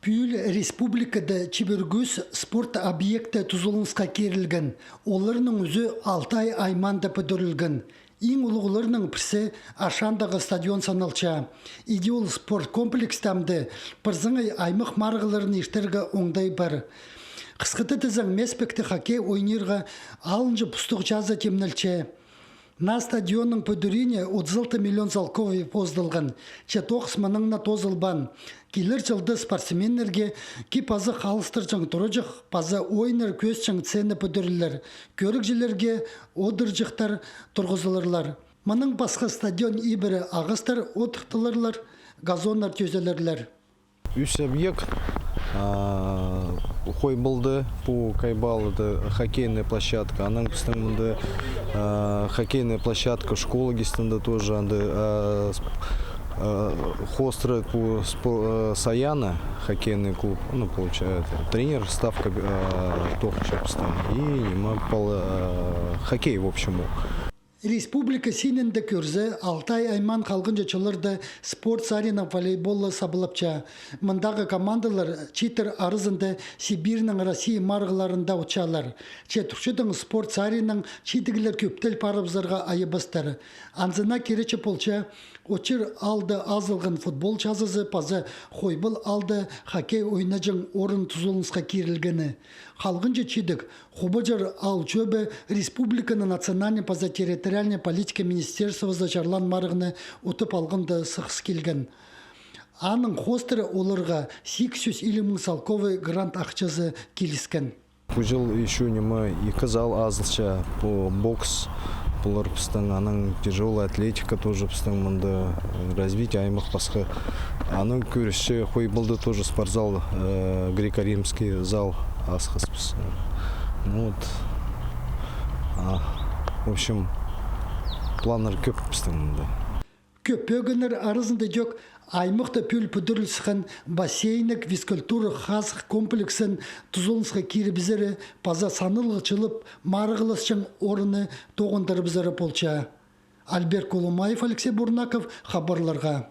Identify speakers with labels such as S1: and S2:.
S1: Пүл республикада чибергүс спорт объекті тұзылынысқа керілген. Оларының өзі 6 ай айманда пөдірілген. Ең ұлығыларының пірсі Ашандағы стадион саналча. Идеол спорт комплекстамды пырзыңай аймық марғыларын ештергі оңдай бар. Қысқыты тізің меспекті хоккей ойнырға алынжы пұстық жазы темнілче. На стадионның пөдіріне 36 миллион залковый поздылған. Четоқс мұныңна тозылбан. Келер жылды спортсменерге ки пазы қалыстыр жың тұрыжық, пазы ойныр көз жың цені пөдірілер. Көрік жилерге одыр жықтар тұрғызылырлар. Мұның басқа стадион ибірі ағыстар отыртылырлар, газонлар төзелерлер.
S2: Үш объект хой болды по Кайбалыды хоккейная площадка. Аның пістіңді хоккейная площадка школы гестінде тоже хострый по Саяна хоккейный клуб, ну получается тренер, ставка тохчапстан и нема хоккей в общем.
S1: Республика синенде көрзе Алтай айман қалғын жачылырды спорт сарина волейболы сабылапча. Мұндағы командалар читер арызынды Сибирінің Россия марғыларында ұчалар. Четушыдың спорт саринның читігілер көптел парыбзарға айыбыстар. Анзына керечі полча очыр алды азылғын футбол жазызы пазы хойбыл алды хоккей ойнажың орын тұзылынысқа керілгені. Қалғынжы чидік хубыжыр ал жөбі республиканы национальный паза территориальная политика министерства зачарлан марығыны ұтып алғынды сықс келген. Аның хостеры оларға 850 мың салковый грант ақчасы келіскен.
S2: Бұл жыл еще нема екі зал азылша по бокс. Бұлар пістің, аның тяжелая атлетика тоже пістің мұнды развитие аймақ басқа. Аның көріші қой бұлды тоже спортзал, греко-римский зал асқыз пістің. Вот. В общем, планар көп пістің мұнды.
S1: Көпөгінер арызында жоқ аймықта пөл пүдірілсіған бассейнік физкультура хазық комплексін тұзылынысқа кері бізері паза санылғы чылып марығылысшың орыны тоғындар бізері полча. Альберт Колумаев, Алексей Бурнаков, хабарларға.